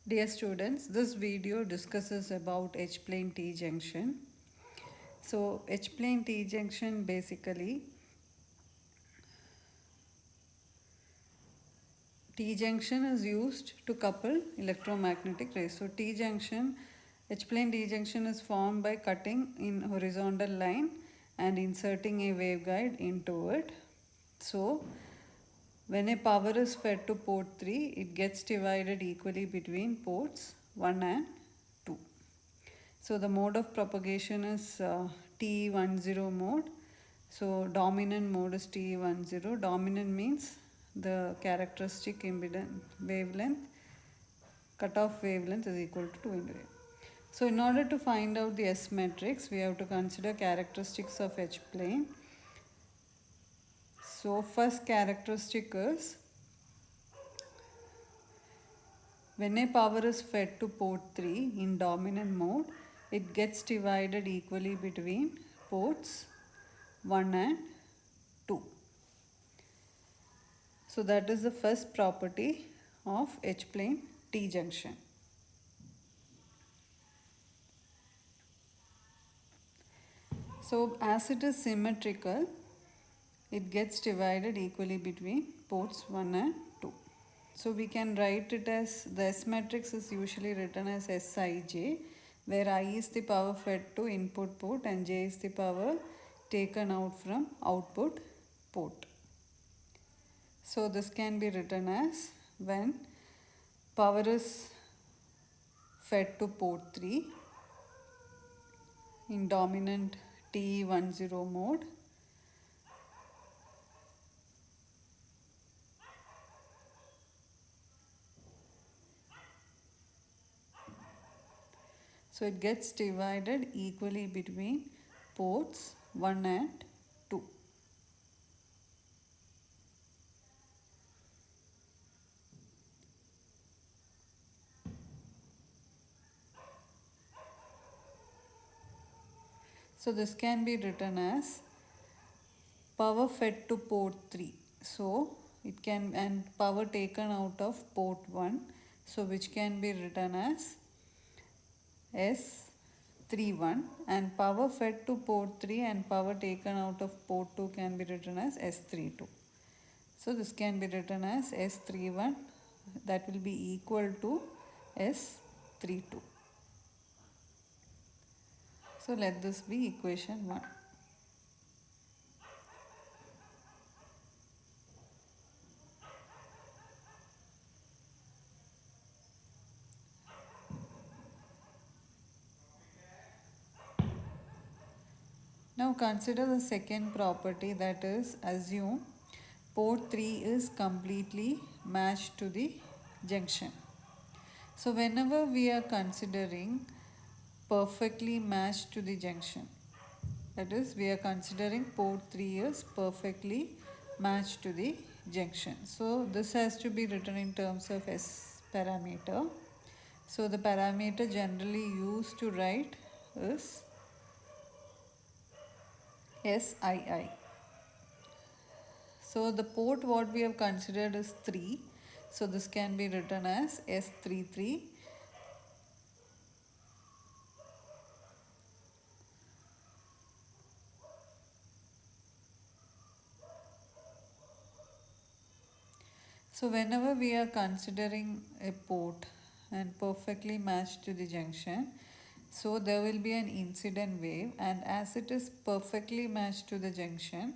Dear students, this video discusses about H-plane T-junction. So H-plane T-junction basically, T-junction is used to couple electromagnetic rays. So T-junction, H-plane T-junction is formed by cutting in horizontal line and inserting a waveguide into it. So when a power is fed to port 3, it gets divided equally between ports 1 and 2. So the mode of propagation is TE10 mode. So dominant mode is TE10. Dominant means the characteristic impedance wavelength, cutoff wavelength is equal to 2 into A. So in order to find out the S matrix, we have to consider characteristics of H plane. So first characteristic is when a power is fed to port 3 in dominant mode, it gets divided equally between ports 1 and 2. So that is the first property of H-plane T-junction. So as it is symmetrical, it gets divided equally between ports 1 and 2. So we can write it as, the S matrix is usually written as Sij, where I is the power fed to input port and J is the power taken out from output port. So this can be written as when power is fed to port 3 in dominant TE10 mode. So it gets divided equally between ports 1 and 2. So this can be written as power fed to port 3. So it can, and power taken out of port 1. So which can be written as S31, and power fed to port 3 and power taken out of port 2 can be written as S32. So this can be written as S31, that will be equal to S32. So let this be equation 1. Now consider the second property, that is, assume port 3 is completely matched to the junction. So whenever we are considering perfectly matched to the junction, that is, we are considering port 3 is perfectly matched to the junction. So this has to be written in terms of S parameter. So the parameter generally used to write is SII. So the port what we have considered is 3. So this can be written as S33. So whenever we are considering a port and perfectly matched to the junction, so there will be an incident wave, and as it is perfectly matched to the junction,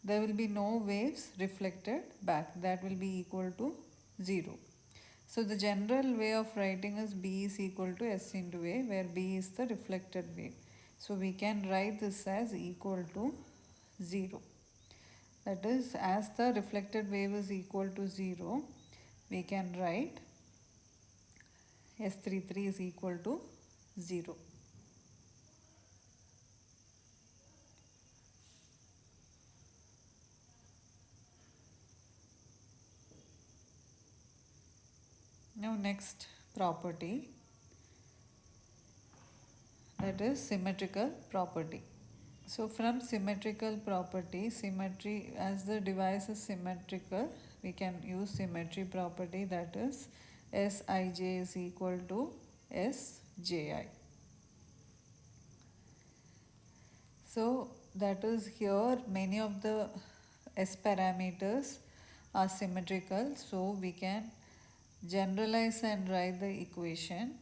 there will be no waves reflected back. That will be equal to 0. So the general way of writing is B is equal to S into A, where B is the reflected wave. So we can write this as equal to 0. That is, as the reflected wave is equal to 0, we can write S33 is equal to 0. Now next property, that is symmetrical property. So from symmetrical property, symmetry, as the device is symmetrical, we can use symmetry property, that is Sij is equal to Sji. So that is, here many of the S parameters are symmetrical, so we can generalize and write the equation.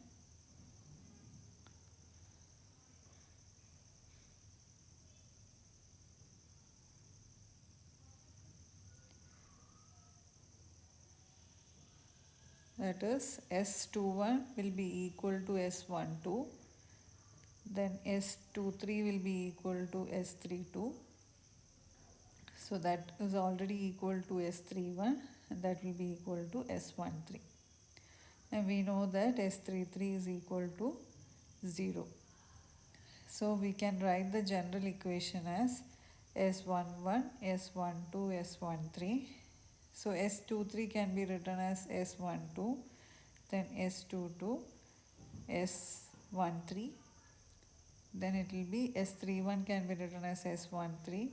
That is S21 will be equal to S12, then S23 will be equal to S32. So that is already equal to S31, and that will be equal to S13. And we know that S33 is equal to 0. So we can write the general equation as S11, S12, S13. So S23 can be written as S12, then S22, S13. Then it will be S31 can be written as S13,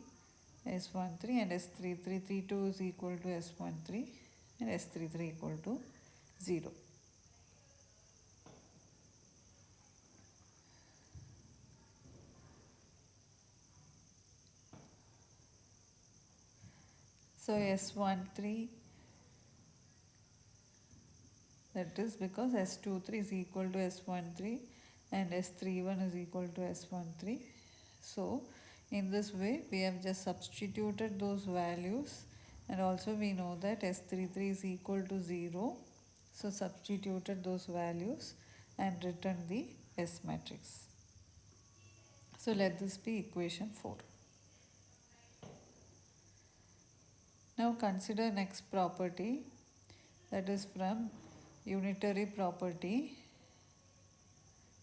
S13, and S33. 32 is equal to S13 and S33 equal to 0. So S13, that is because S23 is equal to S13 and S31 is equal to S13. So in this way we have just substituted those values, and also we know that S33 is equal to 0. So substituted those values and written the S matrix. So let this be equation 4. Now consider next property, that is from unitary property.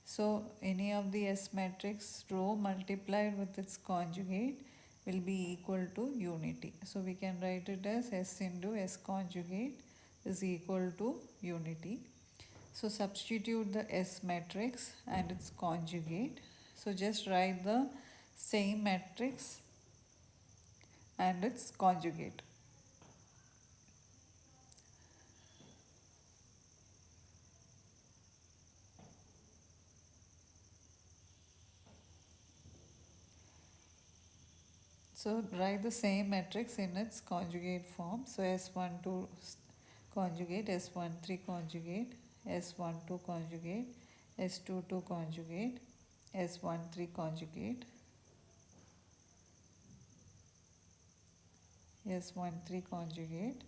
So any of the S matrix row multiplied with its conjugate will be equal to unity. So we can write it as S into S conjugate is equal to unity. So substitute the S matrix and its conjugate. So just write the same matrix and its conjugate. So write the same matrix in its conjugate form. So S12 conjugate, S13 conjugate, S12 conjugate, S22 conjugate, S13 conjugate, S13 conjugate,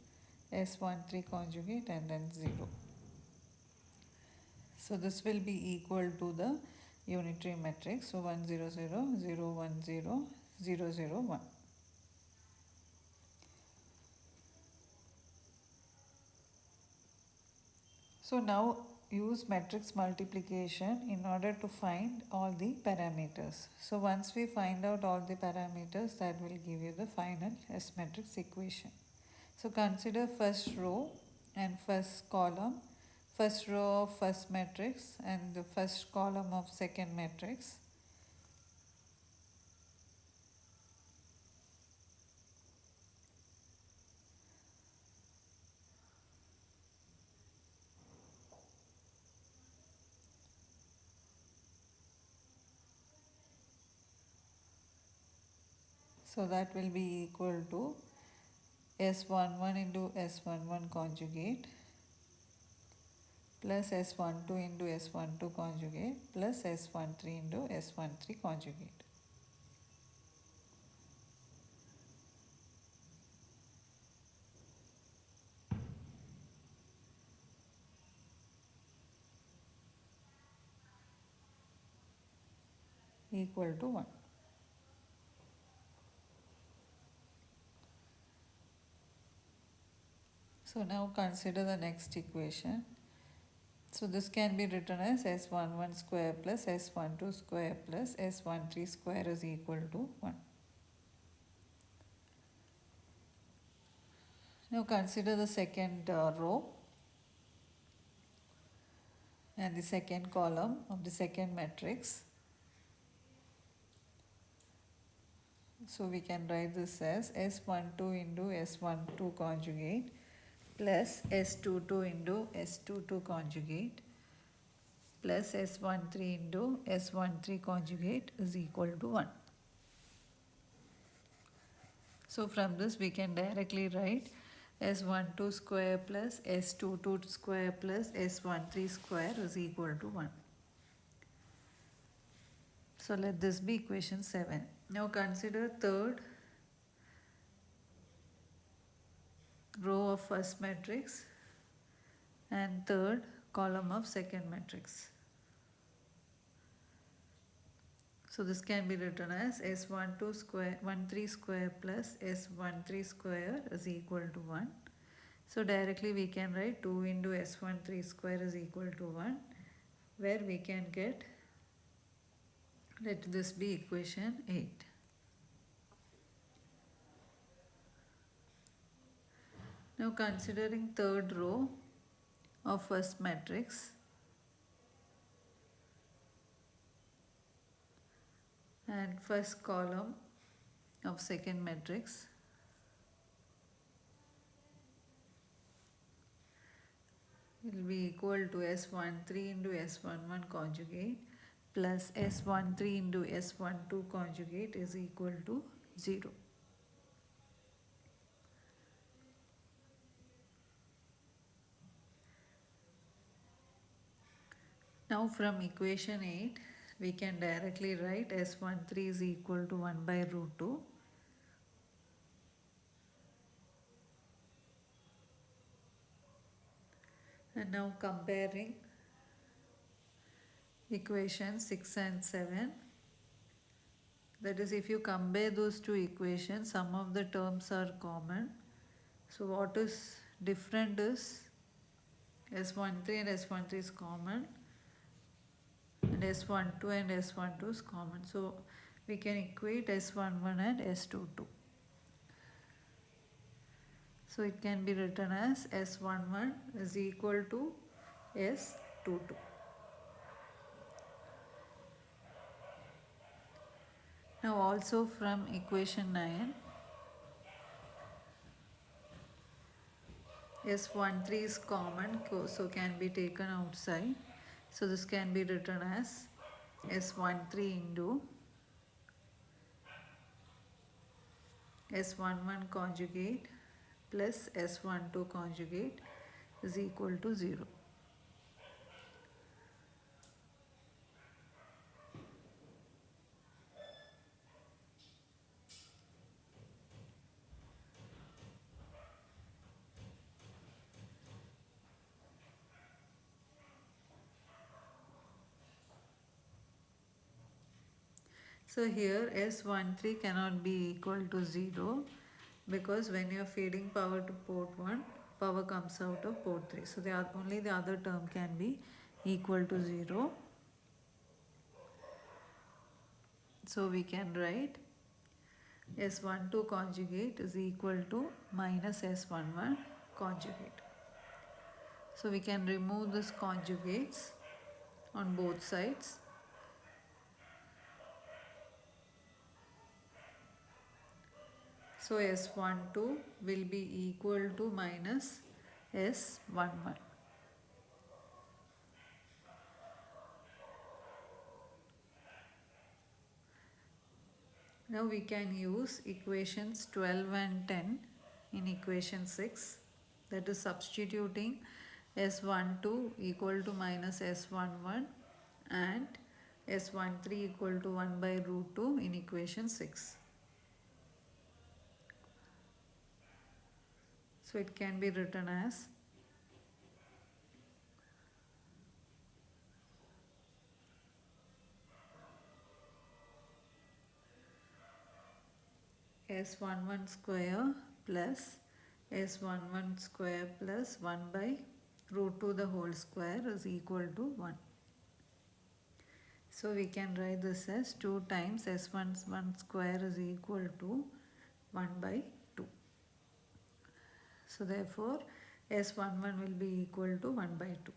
S13 conjugate, and then 0. So this will be equal to the unitary matrix. So 1 0 0 0 1 0 0 0 1. So now use matrix multiplication in order to find all the parameters. So once we find out all the parameters, that will give you the final S matrix equation. So consider first row and first column, first row of first matrix and the first column of second matrix. So that will be equal to S11 into S11 conjugate plus S12 into S12 conjugate plus S13 into S13 conjugate. Equal to 1. So now consider the next equation. So this can be written as S11 square plus S12 square plus S13 square is equal to 1. Now consider the second row and the second column of the second matrix. So we can write this as S12 into S12 conjugate plus S22 into S22 conjugate plus S13 into S13 conjugate is equal to 1. So from this we can directly write S12 square plus S22 square plus S13 square is equal to 1. So let this be equation 7. Now consider third row of first matrix and third column of second matrix. So this can be written as S12 square 13 square plus S13 square is equal to 1. So directly we can write 2 into S13 square is equal to 1, where we can get, let this be equation 8. Now considering third row of first matrix and first column of second matrix, will be equal to S13 into S11 conjugate plus S13 into S12 conjugate is equal to 0. Now from equation 8 we can directly write S13 is equal to 1 by root 2. And now comparing equations 6 and 7, that is, if you compare those two equations, some of the terms are common. So what is different is S13 and S13 is common and S12 and S12 is common. So we can equate S11 and S22. So it can be written as S11 is equal to S22. Now also from equation 9, S13 is common, so can be taken outside. So this can be written as S13 into S11 conjugate plus S12 conjugate is equal to 0. So here S13 cannot be equal to 0 because when you are feeding power to port 1, power comes out of port 3. So only the other term can be equal to 0. So we can write S12 conjugate is equal to minus S11 conjugate. So we can remove this conjugates on both sides. So S12 will be equal to minus S11. Now we can use equations 12 and 10 in equation 6, that is substituting S12 equal to minus S11 and S13 equal to 1 by root 2 in equation 6. So it can be written as S11 square plus S11 square plus 1 by root 2 the whole square is equal to 1. So we can write this as 2 times S11 square is equal to 1 by 2. So therefore S11 will be equal to 1 by 2.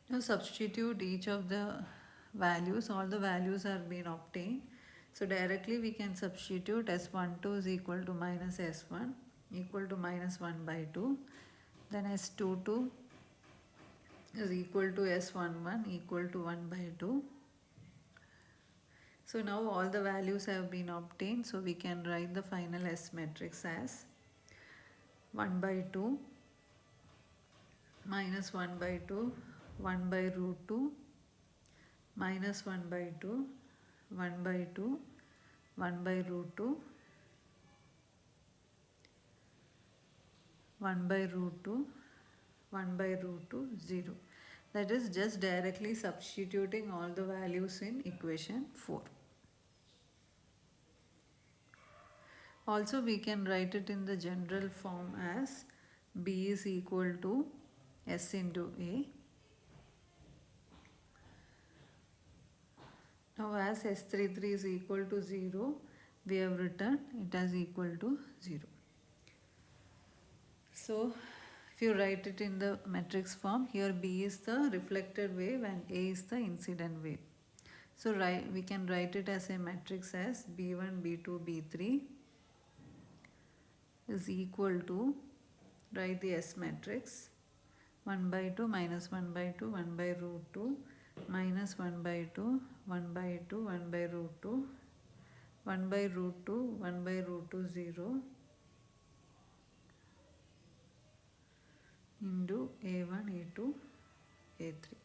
Now substitute each of the values, all the values are being obtained. So directly we can substitute S12 is equal to minus S1 equal to minus 1 by 2. Then S22 is equal to S11 equal to 1 by 2. So now all the values have been obtained, so we can write the final S matrix as 1 by 2 minus 1 by 2, 1 by root 2, minus 1 by 2, 1 by 2, 1 by root 2, 1 by root 2, 1 by root 2, 0. That is just directly substituting all the values in equation 4. Also we can write it in the general form as B is equal to S into A. Now as S33 is equal to 0, we have written it as equal to 0. So if you write it in the matrix form, here B is the reflected wave and A is the incident wave. So we can write it as a matrix as B1, B2, B3 is equal to, write the S matrix, 1 by 2 minus 1 by 2, 1 by root 2, minus 1 by 2, 1 by 2, 1 by root 2, 1 by root 2, 1 by root 2, 0 into A1, A2, A3.